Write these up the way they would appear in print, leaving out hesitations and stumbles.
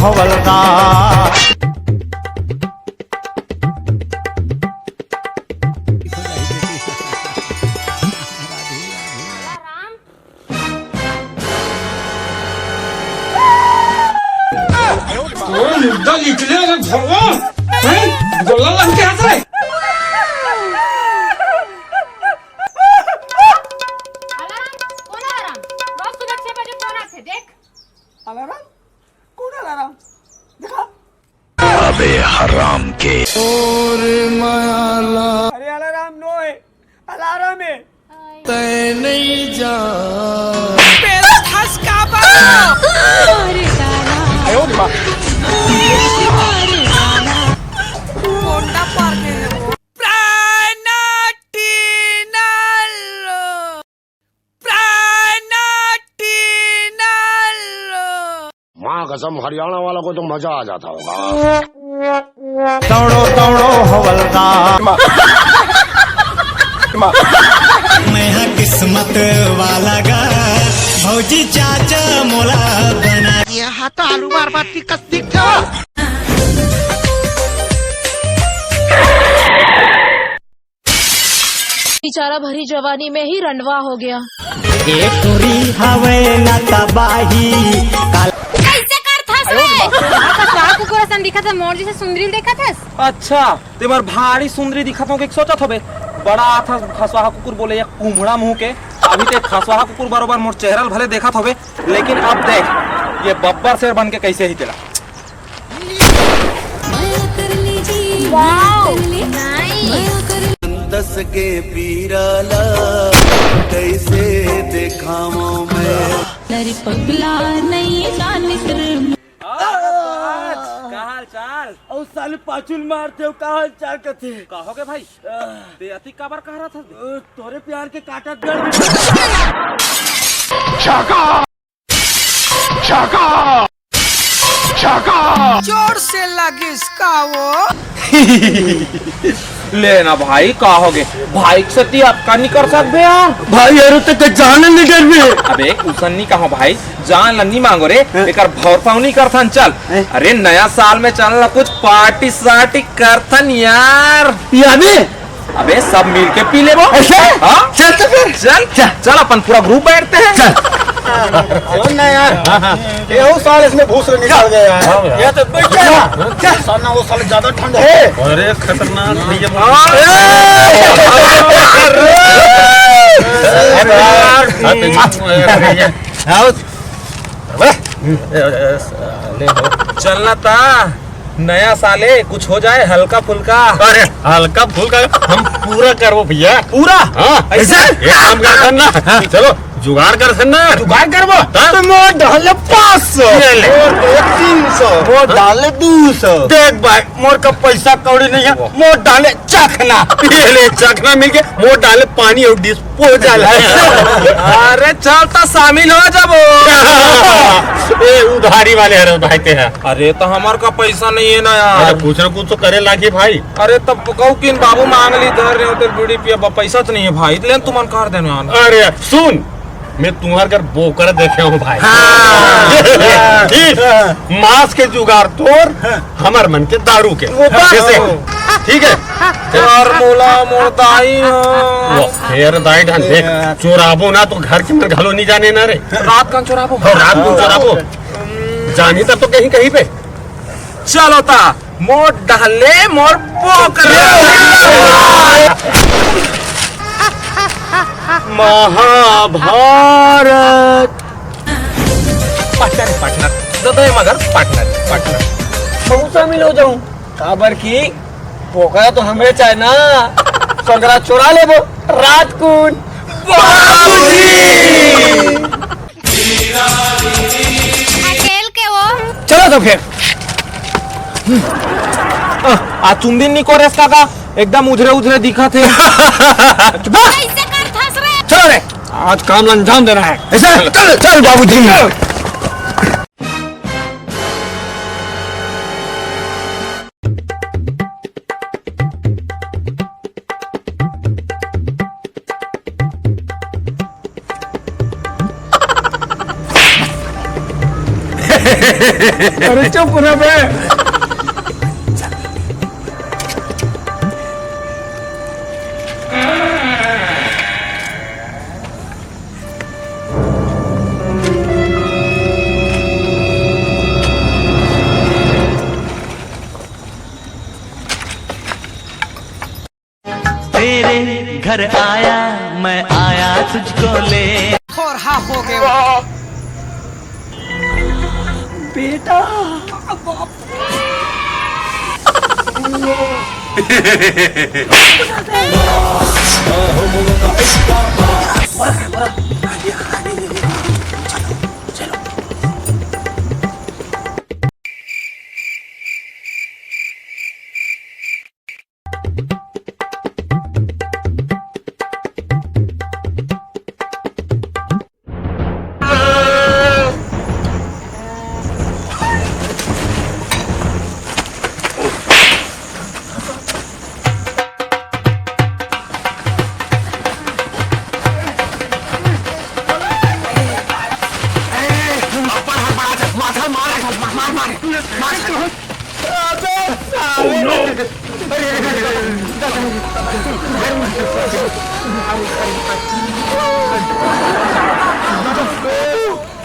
हवलदार। मुद्दा निकलेगा भगवान गोला लग के आता है। अलाराम कौन अलाराम देखा अबे हराम के अरे अलाराम नो है अलाराम है नहीं जा मेरा धस का कोंडा पार के माँ कसम हरियाणा वालों को तो मजा आ जाता होगा। दौड़ो दौड़ो हवलदार। मैं हाँ किस्मत वाला गा भौजी चाचा मोला बना यहाँ तो आलू बार बार की कस्ती था। बेचारा भरी जवानी में ही रंडवा हो गया। एक टोरी हवे ना तबाही कैसे कर थस रे? खसवा कुकुर सन दिखा था, मोर जैसे सुंदरी देखा था। अच्छा तेमर भारी सुंदरी दिखत हो के सोचत होबे बड़ा था खसवा कुकुर बोले या कुमड़ा मुंह के। अभी ते खसवा कुकुर बरोबर मोर चेहरा भले देखत होबे, लेकिन अब देख ये बब्बर शेर बन के कैसे ही तेरा। Wow nice. दस के पीराला कैसे देखाओ मैं नरी पगला नहीं जाने कर का हाल चाल? और साले पाचुल मारते हो का हाल चाल कहते कहोगे भाई ते अति काबर कह रहा था? तोरे प्यार के काटा गड़ जोर से लगी इसका वो लेना भाई कहोगे भाई से ती आपका नहीं कर सकते यार भाई यार तो जाने नहीं कर भी अबे उसन नहीं कहो भाई जान लन्नी मांगो रे लेकर भौर पाऊ नहीं करथन चल। अरे नया साल में चल कुछ पार्टी सार्टी करथन यार। यानी अबे सब मिल के पी ले वो। हाँ? चल तो फिर चल अपन पूरा ग्रुप बैठते हैं। ना यार ये वो साल इसमें भूसरे निकाल गए यार। ये तो बैठ साला वो साल ज्यादा ठंड है। अरे खतरनाक चलना था नया साले कुछ हो जाए हल्का फुल्का। अरे हल्का फुल्का हम पूरा करवो भैया पूरा हाँ ऐसे एक काम कर ना चलो जुगाड़ कर ना जुगाड़ करवो तो मोर डाले 500 मोर 300 मोर डाले 200। देख भाई मोर का पैसा कौड़ी नहीं है मोर डाले चखना ये ले चखना मिल के मोर डाले पानी और डिस्पोजल है। अरे चलता शामिल हो जब ये उधारी वाले हर भाई ते हैं। अरे तो हमार का पैसा नहीं है ना यार। कुछ न कुछ तो करे लागे भाई। अरे तब कहू किन बाबू मांग ली धर रहे हो तेरे बीड़ी पिया पैसा तो नहीं है भाई लेकिन तुम कर देना। अरे सुन मैं तुम्हारे घर बोकर देखे हूँ भाई। ठीक मांस के जुगाड़ तोड़ हमार मन के दारू के कैसे ठीक है यार मोला मोरदाई वो फिर दाई ढन देख चोराबो ना तो घर के मन घलो नहीं जाने ना रे। रात का चुराबो और रात को चोराबो जानी तब तो कहीं कहीं पे चलो ता मोर डाले मोर बोकर महाभारत पार्टनर तो मगर पार्टनर बहुत शामिल हो जाऊं काबर की पोखरा तो हमें चाहे ना संगरा चुरा ले वो रात कुन अकेल के वो चलो तो फिर आज तुम दिन नहीं कोरेस काका एकदम उधरे उधरे दिखा थे। कैसे कर थस रे? चलो रे आज काम अंजाम देना है ऐसा चल चल बाबू जी अरे चुप ना बे। तेरे घर आया मैं आया तुझको ले बेटा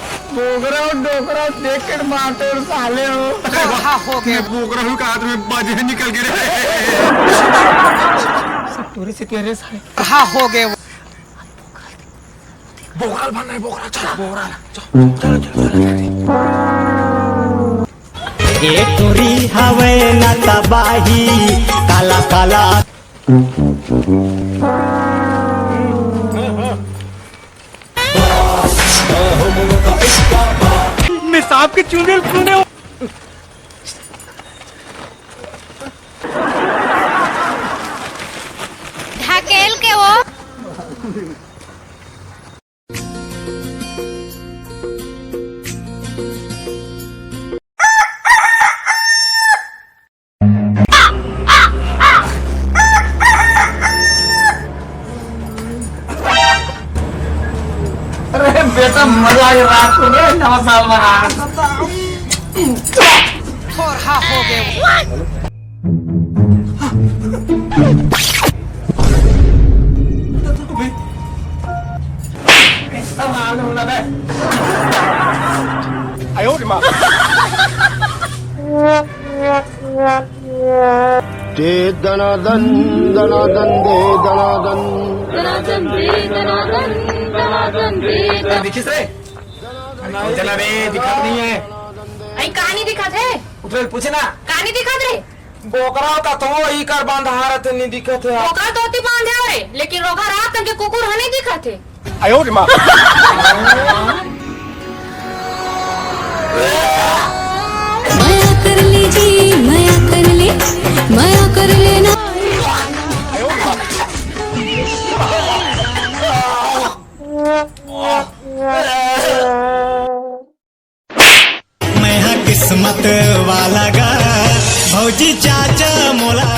डोकरा देख कर मारते और साले हो। हो गया बोकरा हूँ का हाथ में बाजे निकल के तुरे से तेरे साले हो गए बोकरा बनना है बोकरा चला बोकरा ये तोरी हवे ना तबाही काला काला मैं सांप के चूने चूने ढकेल के वो अरे बेटा मजा आ रात को 9 साल में हो गए दे दनादन दनादन दे दनादन दिखिस रे चला रे दिखत नहीं है। आई कहानी दिखा थे उठल पूछे ना कहानी दिखा थे बोकरा का तो ई कर बांधा हारत नहीं दिखत है ओकर धोती बांधे रे लेकिन रोगा रात तक के कुकुर हने दिखा थे आयो रे मां माया कर लीजिए माया कर लेना मैं हाँ किस्मत वाला गा भौजी चाचा मोला